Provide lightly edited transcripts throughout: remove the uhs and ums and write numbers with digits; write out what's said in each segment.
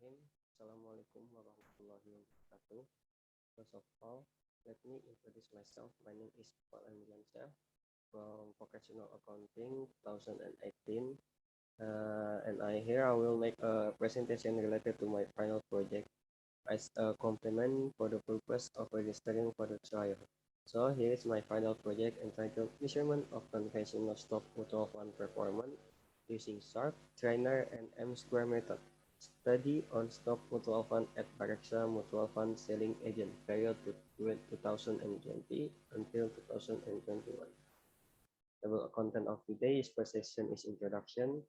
Bismillahirrahmanirrahim. Assalamualaikum warahmatullahi wabarakatuh. First of all, let me introduce myself. My name is Akmal Andriyansyah from Vocational Accounting 2018. And I will make a presentation related to my final project as a complement for the purpose of registering for the trial. So here is my final project entitled Measurement of Conventional Stock Mutual Fund Performance using SHARPE, TREYNOR, and M-square method. Study on stock mutual fund at BAREKSA Mutual Fund Selling Agent period 2020 until 2021. The content of today's presentation is introduction.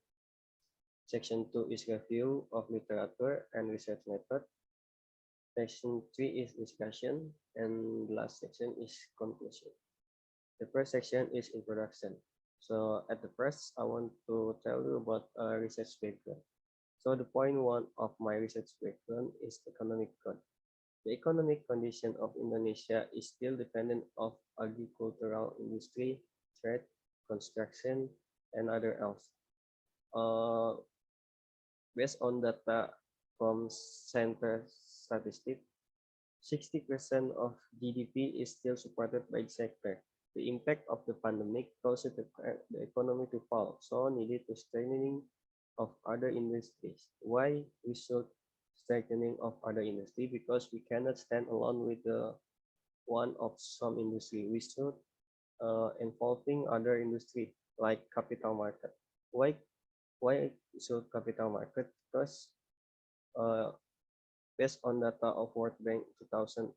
Section 2 is review of literature and research method. Section 3 is discussion, and the last section is conclusion. The first section is introduction. So at the first, I want to tell you about research background. So the point one of my research background is economic growth. The economic condition of Indonesia is still dependent of agricultural industry, trade, construction, and other else. Based on data from Center Statistics, 60% of GDP is still supported by the sector. The impact of the pandemic caused the economy to fall, so needed to strengthening of other industries. Why we should strengthening of other industry? Because we cannot stand alone with the one of some industry. We should involving other industry like capital market. Why should capital market? Because based on data of World Bank 2019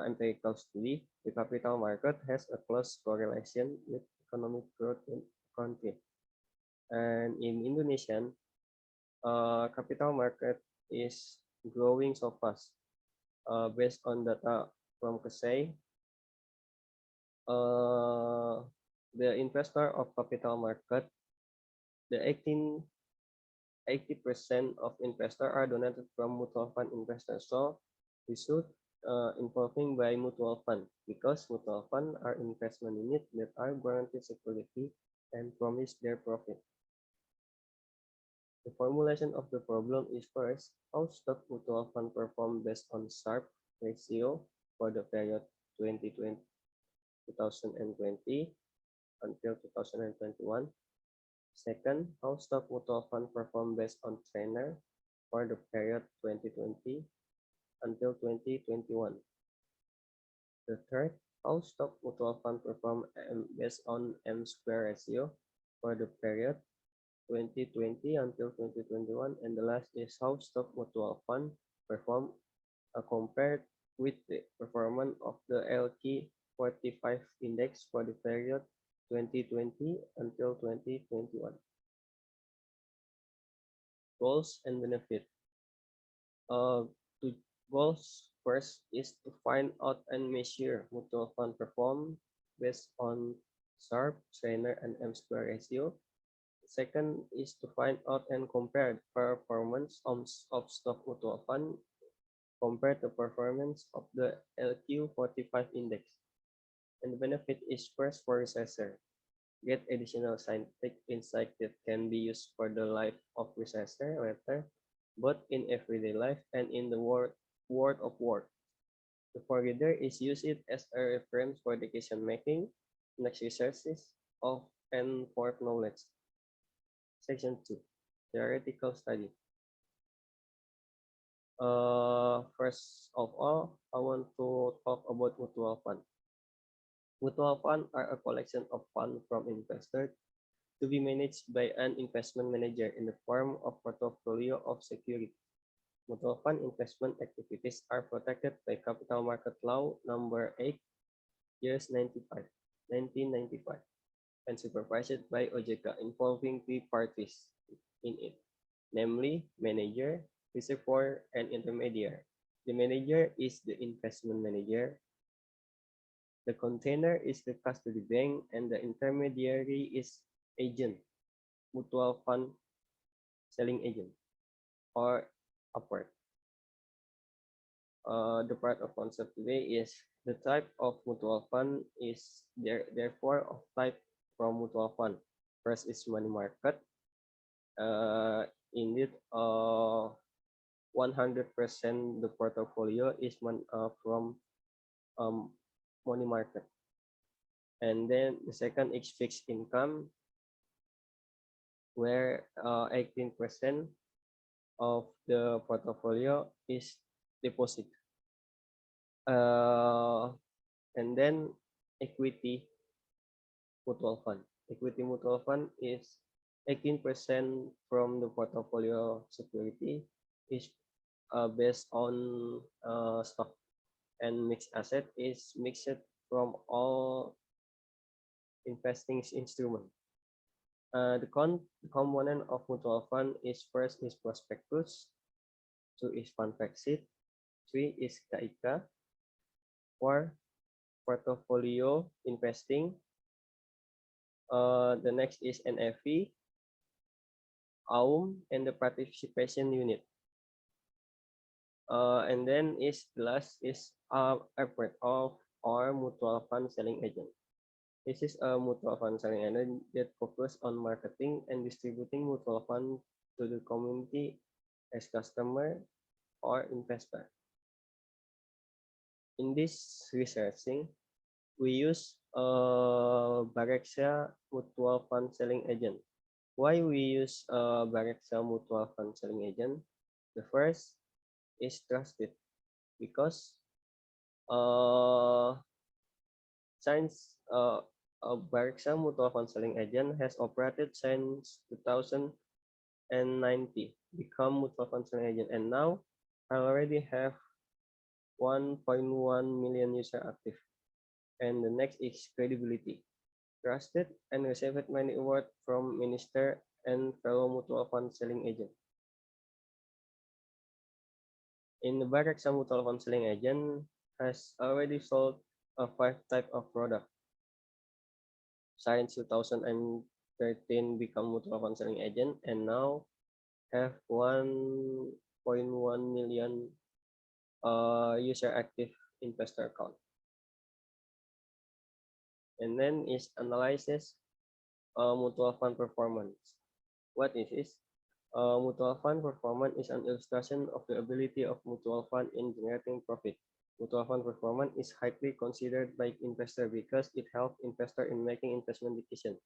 empirical study, the capital market has a close correlation with economic growth in country. And in Indonesian, capital market is growing so fast. Based on data from KSEI, the investor of capital market, the 80% of investors are donated from mutual fund investors. So we should involving by mutual fund, because mutual fund are investment unit that are guaranteed security and promise their profit. The formulation of the problem is first, how stock mutual fund perform based on SHARPE ratio for the period 2020 until 2021. Second, how stock mutual fund perform based on TREYNOR for the period 2020 until 2021. The third, how stock mutual fund perform based on M-square ratio for the period 2020 until 2021. And the last is how stock mutual fund perform compared with the performance of the LQ 45 index for the period 2020 until 2021. Goals and benefit. Goals first is to find out and measure mutual fund perform based on SHARPE, TREYNOR, and M-square ratio. Second is to find out and compare performance of stock mutual fund compared to performance of the LQ 45 index. And the benefit is first for researcher, get additional scientific insight that can be used for the life of researcher later, both in everyday life and in the world of work. The reader is used it as a reference for decision making, next researches of and for knowledge. Section 2, theoretical study. First of all, I want to talk about mutual fund. Mutual funds are a collection of funds from investors to be managed by an investment manager in the form of portfolio of securities. Mutual fund investment activities are protected by Capital Market Law number 8, years 1995, and supervised by OJK, involving three parties in it, namely manager, reservoir, and intermediary. The manager is the investment manager. The container is the custody bank, and the intermediary is agent, mutual fund selling agent, or upward. The part of concept today is the type of mutual fund is therefore of type from mutual fund. First is money market. indeed 100% the portfolio is from money market. And then the second is fixed income, where 18% of the portfolio is deposit. And then equity mutual fund. Equity mutual fund is 18% from the portfolio security is based on stock, and mixed asset is mixed from all investing instrument. The component of mutual fund is first is prospectus, two is fund fact sheet, three is KIK, four portfolio investing. The next is NFV, AUM, and the participation unit. And then is the last is effort of our mutual fund selling agent. This is a mutual fund selling agent that focus on marketing and distributing mutual fund to the community as customer or investor. In this researching, we use BAREKSA mutual fund selling agent. Why we use BAREKSA mutual fund selling agent? The first is trusted because since BAREKSA mutual fund selling agent has operated since 2090, become mutual fund selling agent, and now I already have 1.1 million user active. And the next is credibility. Trusted and received many awards from minister and fellow mutual fund selling agent. In the BAREKSA mutual fund selling agent has already sold 5 type of product. Since 2013 become mutual fund selling agent and now have 1.1 million user active investor account. And then is analysis mutual fund performance. What is this? Mutual fund performance is an illustration of the ability of mutual fund in generating profit. Mutual fund performance is highly considered by investor because it helps investor in making investment decisions.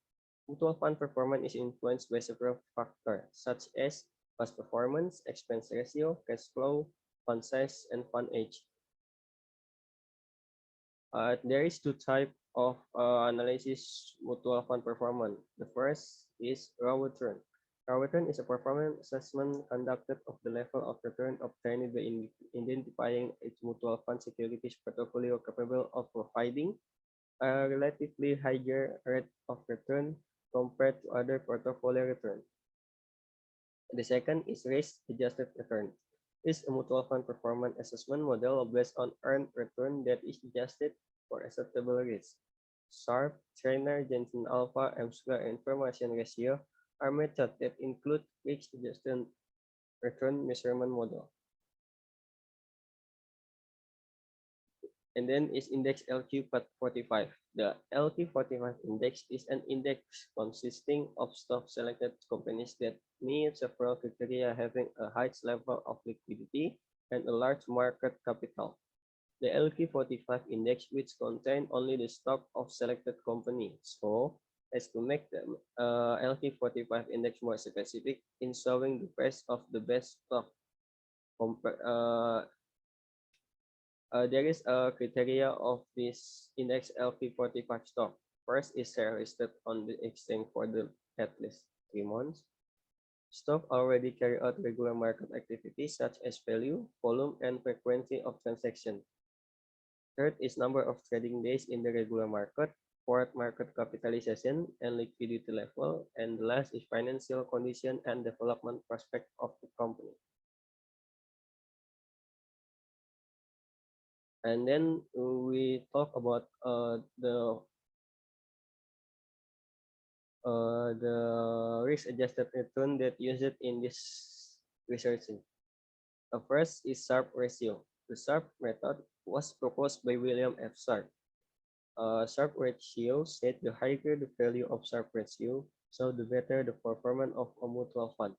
Mutual fund performance is influenced by several factors such as past performance, expense ratio, cash flow, fund size, and fund age. There is 2 types of analysis mutual fund performance. The first is raw return. Raw return is a performance assessment conducted of the level of return obtained by identifying its mutual fund securities portfolio capable of providing a relatively higher rate of return compared to other portfolio return. The second is risk-adjusted return. Is a mutual fund performance assessment model based on earned return that is adjusted for acceptable risk. SHARPE, TREYNOR, Jensen Alpha, M-square, and information ratio are methods that include risk-adjusted return measurement model. And then is index LQ45. The LQ45 index is an index consisting of stock selected companies that meet several criteria, having a high level of liquidity and a large market capital. The LQ45 index, which contains only the stock of selected companies, so as to make the LQ45 index more specific in showing the price of the best stock. There is a criteria of this index LQ45 stock. First is share listed on the exchange for at least 3 months. Stock already carry out regular market activities such as value, volume, and frequency of transaction. Third is number of trading days in the regular market. Fourth, market capitalization and liquidity level. And the last is financial condition and development prospect of the company. And then we talk about the risk-adjusted return that used in this researching. First is SHARPE ratio. The SHARPE method was proposed by William F. SHARPE. SHARPE ratio said the higher the value of SHARPE ratio, so the better the performance of a mutual fund.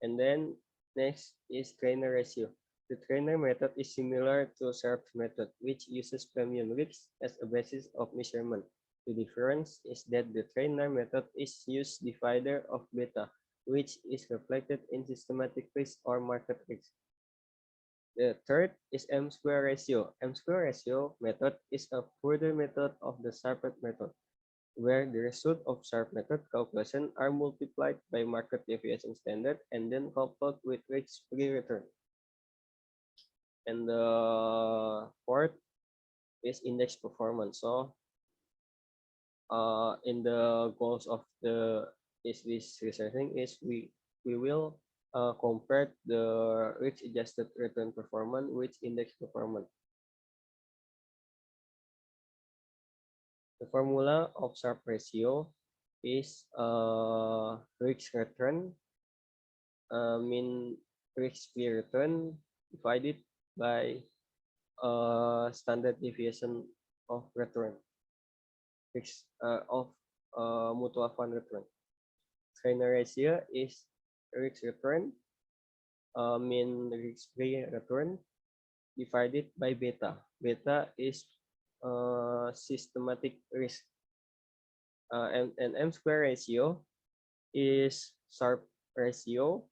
And then next is trainer ratio. The trainer method is similar to SHARPE method, which uses premium risk as a basis of measurement. The difference is that the trainer method is used divider of beta, which is reflected in systematic risk or market risk. The third is M-square ratio. M-square ratio method is a further method of the SHARPE method, where the result of SHARPE method calculation are multiplied by market deviation standard and then coupled with risk-free return. And the fourth is index performance. So in the goals of the this researching is we will compare the risk-adjusted return performance with index performance. The formula of SHARPE ratio is risk return mean risk-free return divided by standard deviation of return of mutual fund return. Trainer ratio is risk return mean risk-free return divided by beta. Beta is systematic risk. And M-square ratio is SHARPE ratio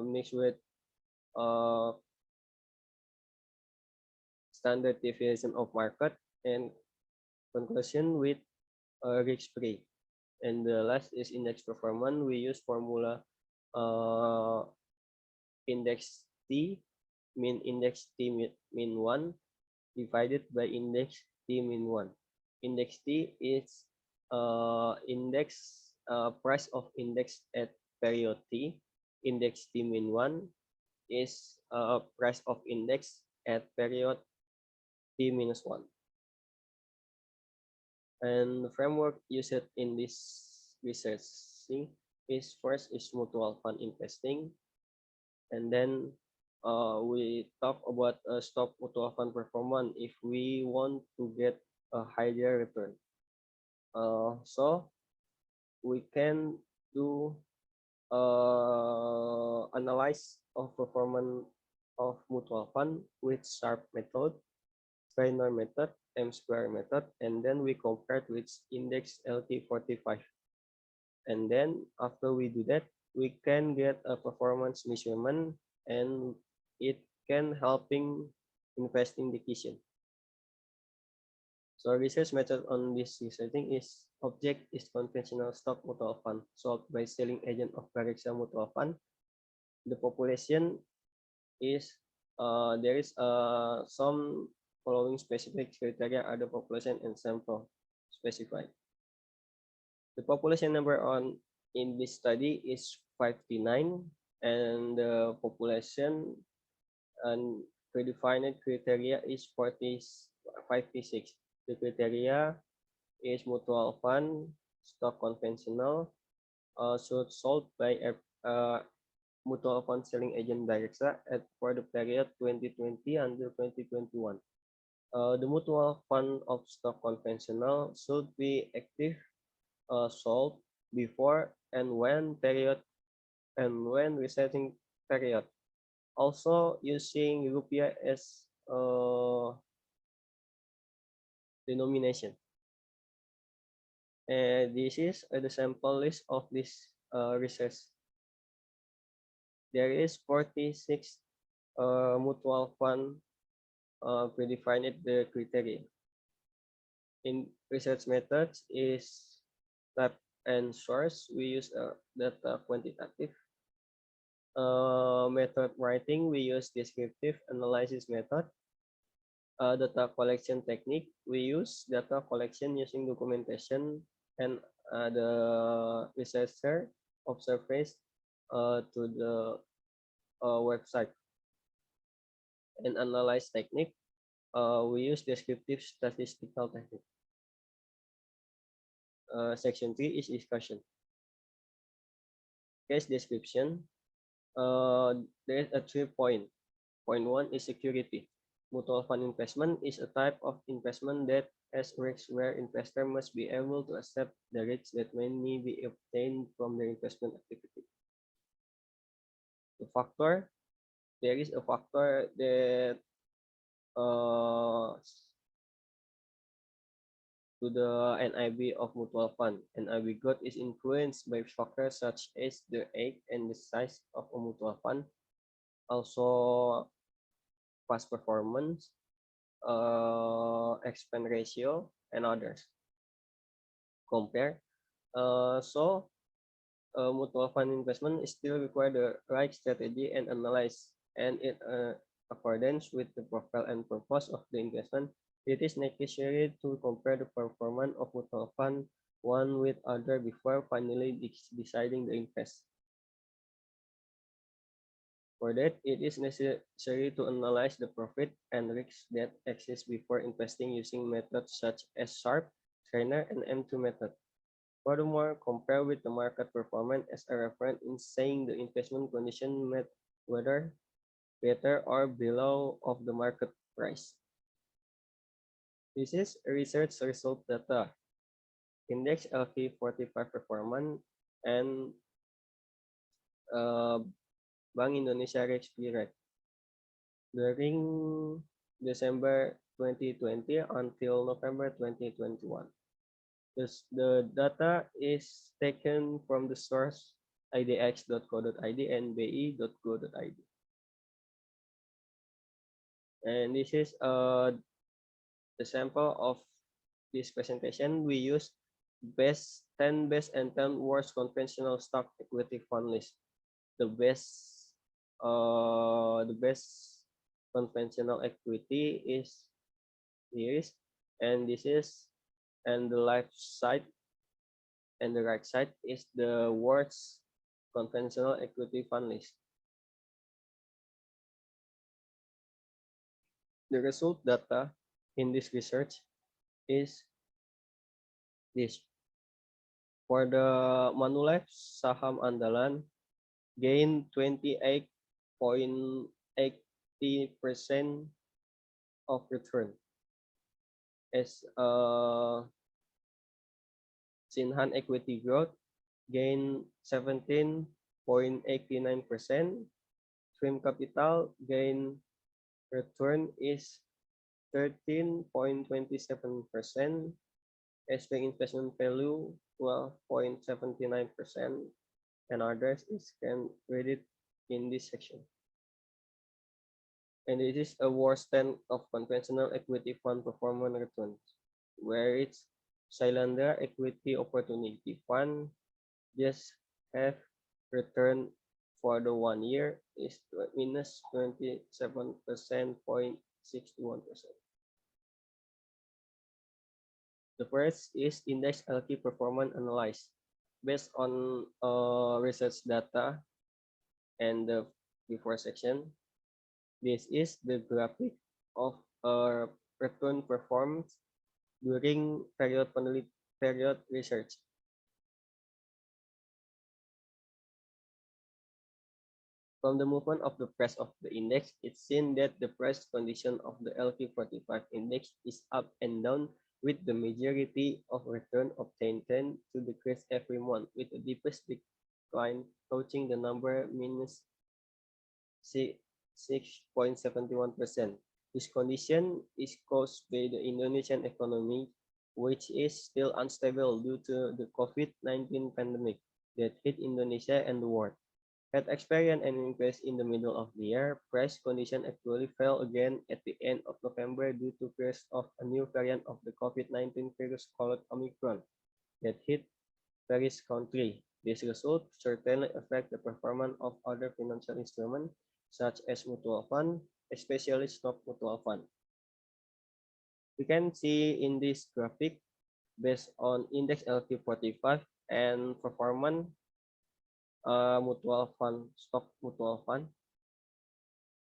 mixed with standard deviation of market and conclusion with risk-free. And the last is index performance. We use formula index T, mean index T mean 1 divided by index T mean 1. Index T is index price of index at period T. Index T mean 1 is price of index at period T minus 1. And the framework used in this research is first is mutual fund investing, and then we talk about stock mutual fund performance if we want to get a higher return. So we can do analyze of performance of mutual fund with SHARPE method, TREYNOR method, M-square method, and then we compare with index LT45. And then after we do that, we can get a performance measurement and it can helping investing decision. So research method on this researching is object is conventional stock mutual fund sold by selling agent of BAREKSA mutual fund. The population is there is some following specific criteria are the population and sample specified. The population number on in this study is 59, and the population and predefined criteria is 56. The criteria is mutual fund, stock conventional, should sold by mutual fund selling agent BAREKSA for the period 2020 until 2021. The mutual fund of stock conventional should be active sold before and when period and when resetting period. Also using rupiah as denomination. And this is the sample list of this research. There is 46 mutual fund predefined the criteria. In research methods is type and source. We use data quantitative. Method writing, we use descriptive analysis method. Data collection technique, we use data collection using documentation and the researcher observes to the website. And analyze technique, we use descriptive statistical technique. Section 3 is discussion. Case description, there is a 3 point. Point 1 is security. Mutual fund investment is a type of investment that has risks where investor must be able to accept the risks that may be obtained from their investment activity. the factor, there is a factor that to the NIB of mutual fund. NIB growth is influenced by factors such as the age and the size of a mutual fund, also past performance, expense ratio, and others. Compare. Mutual fund investment still require the right strategy and analyze, and in accordance with the profile and purpose of the investment, it is necessary to compare the performance of mutual fund one with other before finally deciding to invest. For that, it is necessary to analyze the profit and risks that exist before investing using methods such as SHARPE, TREYNOR, and M2 method. Furthermore, compare with the market performance as a reference in saying the investment condition met whether better or below of the market price. This is research result data. Index LQ45 performance and Bank Indonesia REKSA rate. During December 2020 until November 2021. The data is taken from the source idx.co.id and bi.go.id. And this is the sample of this presentation. We use 10 best and 10 worst conventional stock equity fund list. The best conventional equity is here, and this is, and the left side and the right side is the worst conventional equity fund list. The result data in this research is this. For the Manulife Saham Andalan, gain 28.80% of return. As Sinhan Equity Growth gain 17.89%. Swim Capital gain return is 13.27%. SB Investment Value 12.79%, and others is can read it in this section. And it is a worst 10 of conventional equity fund performance returns, where it's Cylinder Equity Opportunity Fund just have return for the 1 year is minus 27.61%. The first is Index LQ Performance Analysis. Based on research data and the before section, this is the graphic of return performance during period research. From the movement of the price of the index, it's seen that the price condition of the LQ45 index is up and down, with the majority of return obtained tend to decrease every month, with the deepest decline touching the number minus 6.71%. This condition is caused by the Indonesian economy, which is still unstable due to the COVID-19 pandemic that hit Indonesia and the world. Had experienced an increase in the middle of the year, price condition actually fell again at the end of November due to fears of a new variant of the COVID-19 virus called Omicron that hit various countries. This result certainly affect the performance of other financial instruments such as mutual fund, especially stock mutual fund. We can see in this graphic, based on index LQ45 and performance mutual fund, stock mutual fund,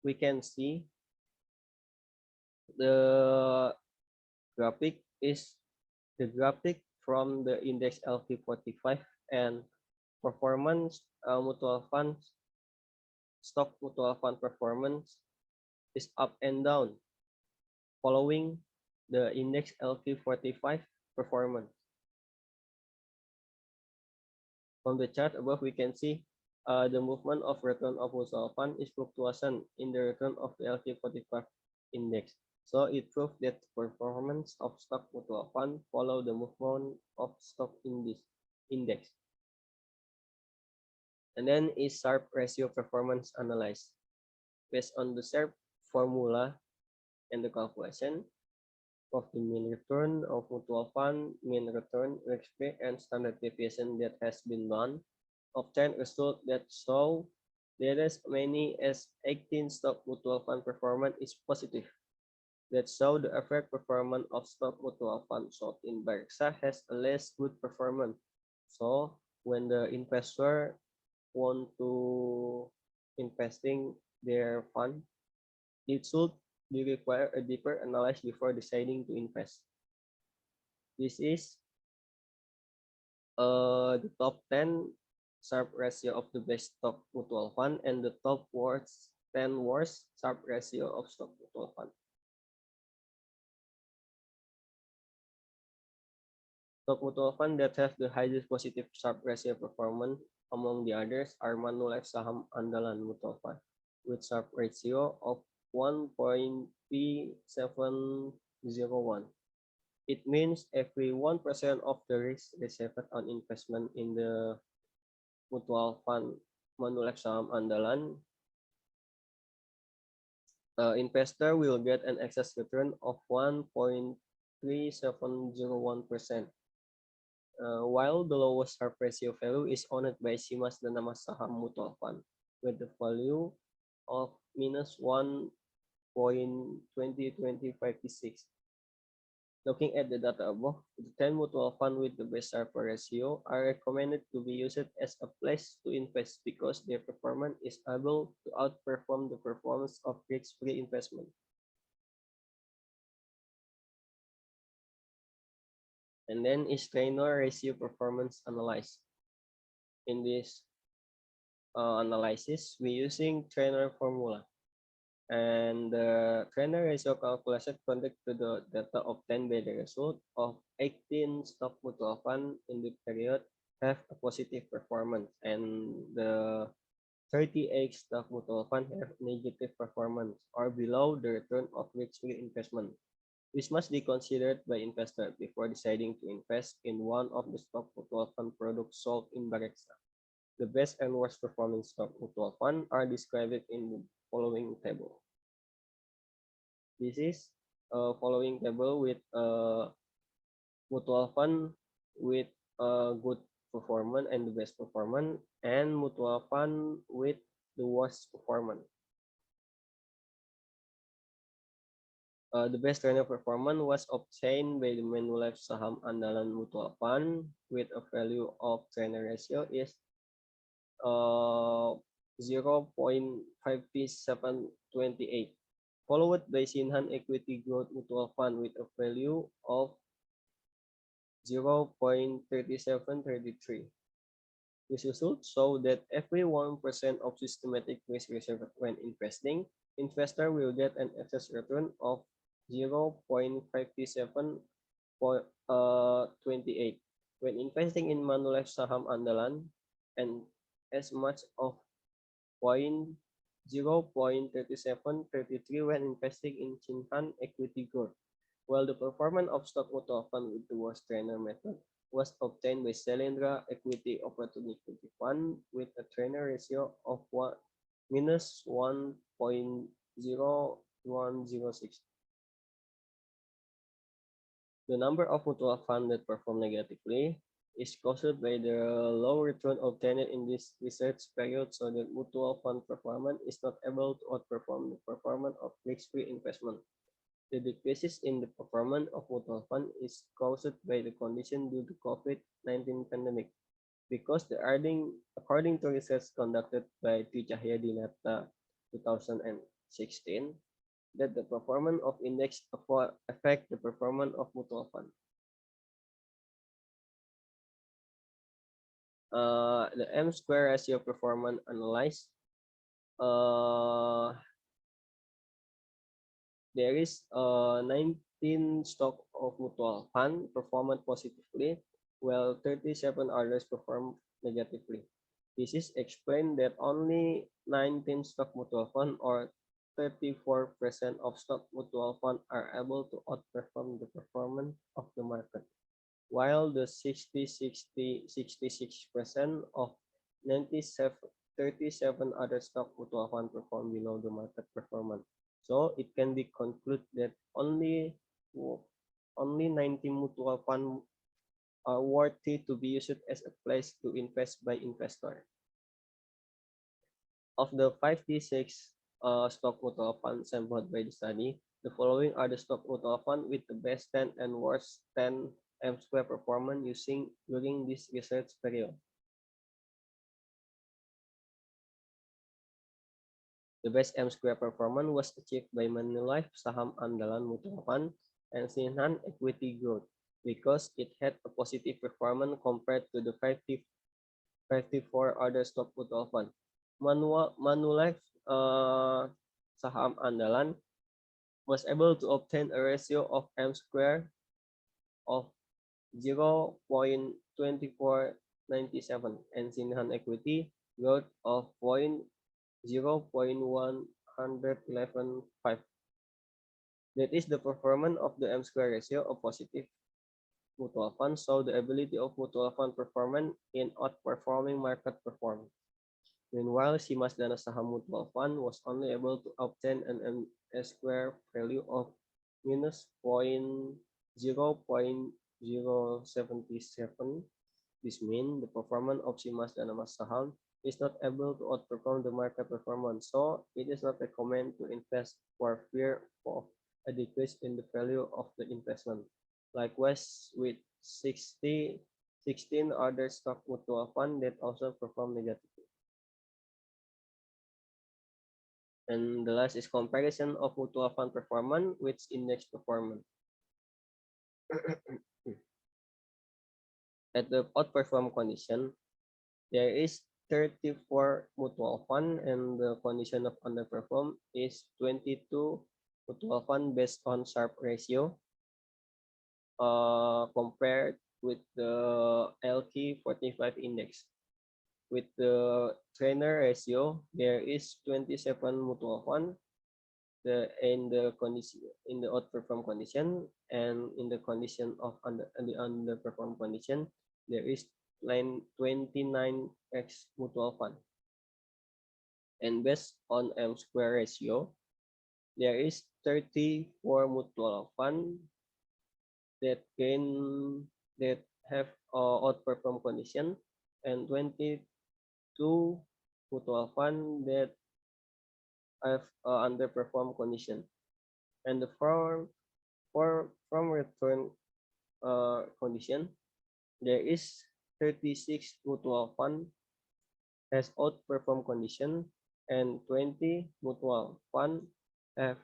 we can see the graphic is the graphic from the index LQ45 and performance mutual funds, stock mutual fund performance is up and down following the index LQ45 performance. From the chart above, we can see The movement of return of mutual fund is fluctuation in the return of the LQ45 index. So it proves that performance of stock mutual fund follow the movement of stock index. And then is SHARPE ratio performance analyzed. Based on the SHARPE formula and the calculation of the mean return of mutual fund, mean return, REKSA, and standard deviation that has been done, obtain results that show that as many as 18 stock mutual fund performance is positive. That show the average performance of stock mutual fund sold in BAREKSA has a less good performance. So when the investor want to investing their fund, it should be require a deeper analysis before deciding to invest. This is the top 10 SHARPE ratio of the best stock mutual fund and the top 10 worst SHARPE ratio of stock mutual fund. Stock mutual fund that have the highest positive SHARPE ratio performance among the others are Manulife SAHAM Andalan Mutual Fund with SHARPE ratio of 1.3701. It means every 1% of the risk reserved on investment in the mutual fund Manulife Saham Andalan, investor will get an excess return of 1.3701%, while the lowest SHARPE ratio value is owned by Simas Danama Saham Mutual Fund with the value of minus 1.202056. Looking at the data above, the 10 mutual funds with the best SHARPE ratio are recommended to be used as a place to invest because their performance is able to outperform the performance of risk-free investment. And then is TREYNOR ratio performance analyzed. In this analysis, we're using TREYNOR formula. And the TREYNOR ratio calculation conducted to the data obtained by the result of 18 stock mutual fund in the period have a positive performance, and the 38 stock mutual fund have negative performance or below the return of risk-free investment. This must be considered by investors before deciding to invest in one of the stock mutual fund products sold in BAREKSA. The best and worst performing stock mutual fund are described in the following table. This is a following table with a mutual fund with a good performance and the best performance, and mutual fund with the worst performance. The best TREYNOR performance was obtained by the Manulife Saham Andalan Mutual Fund with a value of TREYNOR ratio is 0.5728, followed by Sinhan Equity Growth Mutual Fund with a value of 0.3733. This result shows that every 1% of systematic risk reserve when investing, investor will get an excess return of 0.5728 when investing in Manulife Saham Andalan, and as much of 0.3733 when investing in Sinhan Equity Growth, while the performance of stock mutual fund with the worst TREYNOR method was obtained by Selendra Equity Opportunity Fund with a TREYNOR ratio of minus 1.0106. The number of mutual funds that perform negatively is caused by the low return obtained in this research period, so that mutual fund performance is not able to outperform the performance of risk-free investment. The decreases in the performance of mutual fund is caused by the condition due to COVID-19 pandemic, because according to research conducted by Twijahya Dinata 2016, that the performance of index affect the performance of mutual fund. The M-square ratio performance analyzed. There is 19 stock of mutual fund performed positively, while 37 others perform negatively. This is explained that only 19 stock mutual fund or 34% of stock mutual fund are able to outperform the performance of the market, while the 66% of 97, 37 other stock mutual fund perform below the market performance. So it can be concluded that only 90 mutual fund are worthy to be used as a place to invest by investor. Of the 56 stock mutual funds sampled by the study, the following are the stock mutual fund with the best 10 and worst 10 M-square performance using during this research period. The best M-square performance was achieved by Manulife Saham Andalan Mutual Fund and Sinhan Equity Growth because it had a positive performance compared to the 54 other stock mutual funds. Manulife Saham Andalan was able to obtain a ratio of M-square of 0.2497 and Sinhan Equity Growth of 0.1115. That is the performance of the M-square ratio of positive mutual fund, so the ability of mutual fund performance in outperforming market performance. Meanwhile, Simas Dana Saham Mutual Fund was only able to obtain an M-square value of minus 0.077. This means the performance of Simas Dana Saham is not able to outperform the market performance, so it is not recommended to invest for fear of a decrease in the value of the investment. Likewise, with 16 other stock mutual funds that also perform negatively. And the last is comparison of mutual fund performance with index performance. At the outperform condition, there is 34 mutual fund and the condition of underperform is 22 mutual fund based on SHARPE ratio compared with the LT45 index. With the TREYNOR ratio, there is 27 mutual fund in the outperform condition, and in the condition of the underperform condition, there is 29x mutual fund. And based on M-square ratio, there is 34 mutual fund that have outperform condition and 22 mutual fund that have underperform condition. And the from return condition, there is 36 mutual fund has outperform condition and 20 mutual fund have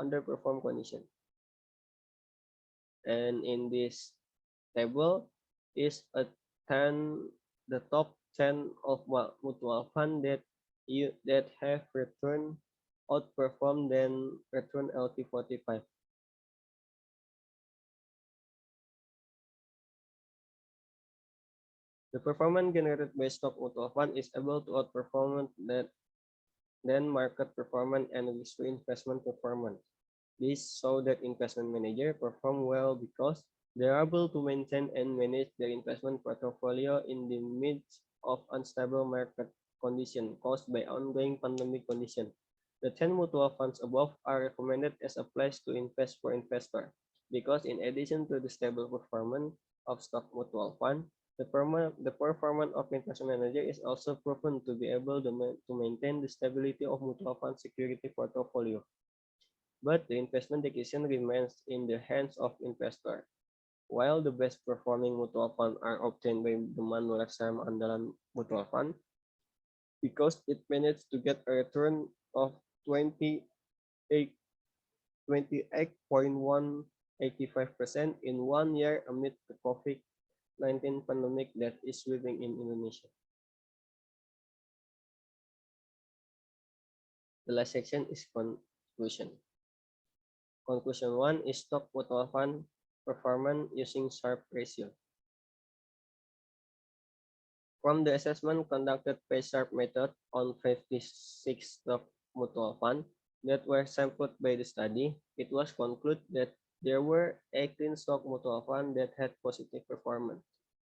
underperform condition. And in this table is the top 10 of mutual fund that have return outperform than return LT45. The performance generated by stock mutual fund is able to outperform than market performance and risk to investment performance. This shows that investment managers perform well because they are able to maintain and manage their investment portfolio in the midst of unstable market conditions caused by ongoing pandemic conditions. The 10 mutual funds above are recommended as a place to invest for investors because in addition to the stable performance of stock mutual fund, the performance of investment manager is also proven to be able to maintain the stability of mutual fund security portfolio. But the investment decision remains in the hands of investor. While the best performing mutual fund are obtained by the Manulife Saham Andalan Mutual Fund, because it managed to get a return of 28.185% in 1 year amid the COVID-19 pandemic that is sweeping in Indonesia. The last section is conclusion. Conclusion 1 is stock mutual fund performance using SHARPE ratio. From the assessment conducted by SHARPE method on 56 stock mutual funds that were sampled by the study, it was concluded that there were 18 stock mutual funds that had positive performance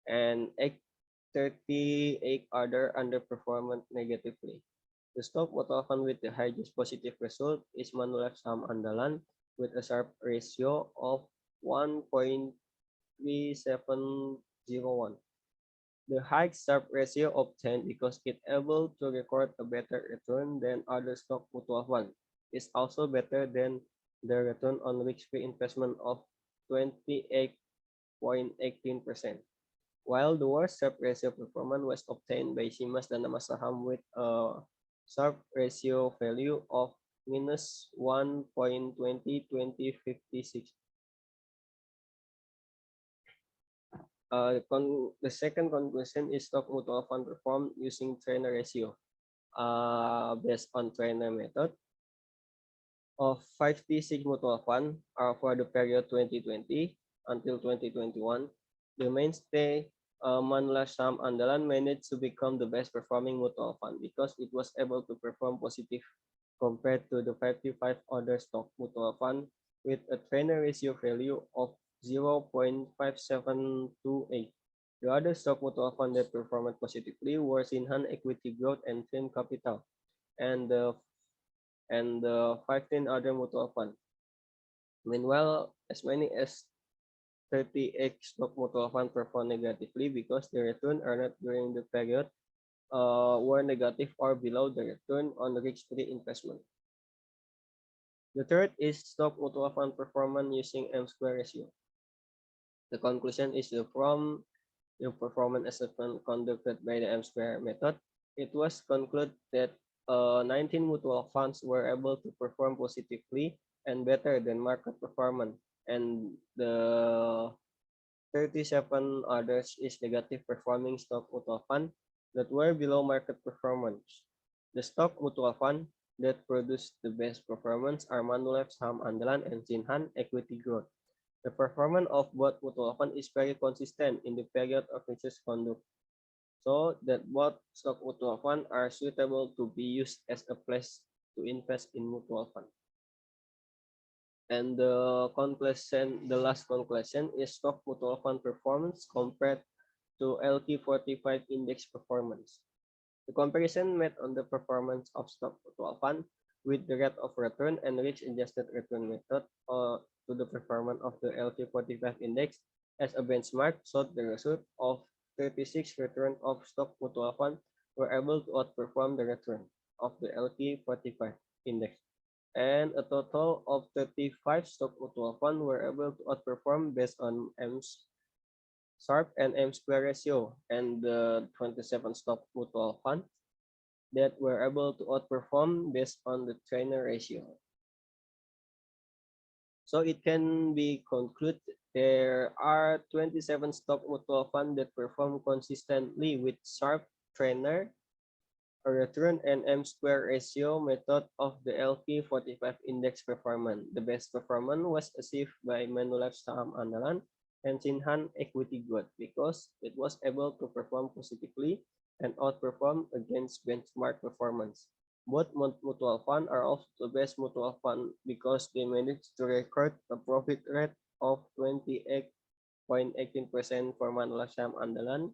and 38 other underperformed negatively. The stock mutual fund with the highest positive result is Manulife Saham Andalan with a SHARPE ratio of 1.3701. The high SHARPE ratio obtained because it able to record a better return than other stock mutual funds is also better than the return on risk-free investment of 28.18%. While the worst SHARPE ratio performance was obtained by Simas dan Nama Saham with a SHARPE ratio value of minus 1.202056. The second conclusion is stock mutual fund performed using TREYNOR ratio. Based on TREYNOR method of 56 mutual fund for the period 2020 until 2021, the mainstay Manulife Saham Andalan managed to become the best performing mutual fund because it was able to perform positive compared to the 55 other stock mutual fund with a TREYNOR ratio value of 0.5728. The other stock mutual fund that performed positively were Sinhan Equity Growth and Film Capital, and the 15 other mutual funds. Meanwhile, as many as 38 stock mutual funds performed negatively because the return earned during the period were negative or below the return on risk-free investment. The third is stock mutual fund performance using M-square ratio. The conclusion is from the performance assessment conducted by the M-square method. It was concluded that 19 mutual funds were able to perform positively and better than market performance, and the 37 others is negative performing stock mutual fund that were below market performance. The stock mutual fund that produced the best performance are Manulife Saham Andalan and Sinhan Equity Growth. The performance of both mutual funds is very consistent in the period of research conduct, so that both stock mutual funds are suitable to be used as a place to invest in mutual fund. And the last conclusion is stock mutual fund performance compared to LQ45 index performance. The comparison made on the performance of stock mutual fund with the rate of return and risk-adjusted return method to the performance of the LQ45 index as a benchmark showed the result of 36 return of stock mutual fund were able to outperform the return of the LQ45 index. And a total of 35 stock mutual fund were able to outperform based on SHARPE and M-square ratio, and the 27 stock mutual funds that were able to outperform based on the TREYNOR ratio. So it can be concluded there are 27 stock mutual funds that perform consistently with SHARPE, TREYNOR, a return and M-square ratio method of the LQ45 index performance. The best performance was achieved by Manulife Saham Andalan and Sinhan Equity Growth because it was able to perform positively and outperform against benchmark performance. Both mutual funds are also the best mutual fund because they managed to record a profit rate of 28.18% for Manulife Saham Andalan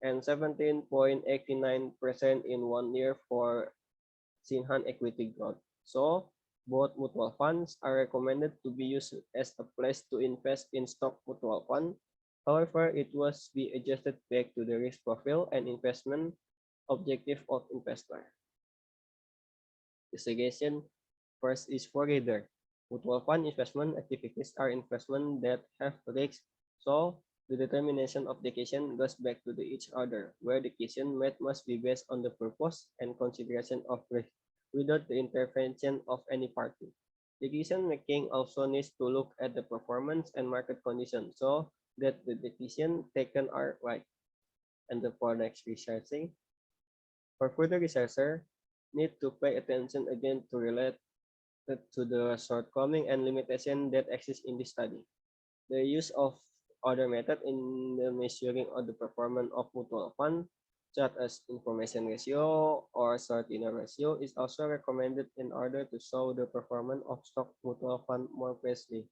and 17.89% in 1 year for Sinhan Equity Growth. So, both mutual funds are recommended to be used as a place to invest in stock mutual fund. However, it must be adjusted back to the risk profile and investment objective of investor. The suggestion first is for reader. Mutual fund investment activities are investment that have risks, so the determination of decision goes back to each other, where the decision made must be based on the purpose and consideration of risk, without the intervention of any party. Decision making also needs to look at the performance and market conditions so that the decision taken are right. And for next researching, for further researcher, need to pay attention again to relate to the shortcoming and limitation that exist in this study. The use of other method in the measuring of the performance of mutual fund such as information ratio or TREYNOR ratio, is also recommended in order to show the performance of stock mutual fund more precisely.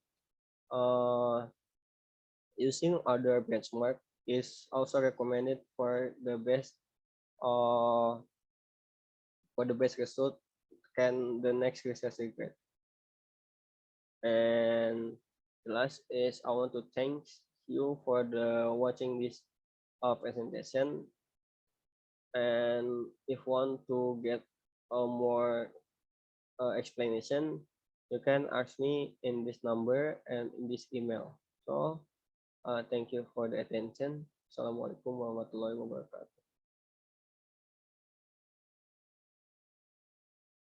Using other benchmark is also recommended uh, for the best result can the next research grade. And the last is I want to thank you for the watching this presentation. And if want to get a more explanation, you can ask me in this number and in this email. So thank you for the attention. Assalamualaikum warahmatullahi wabarakatuh.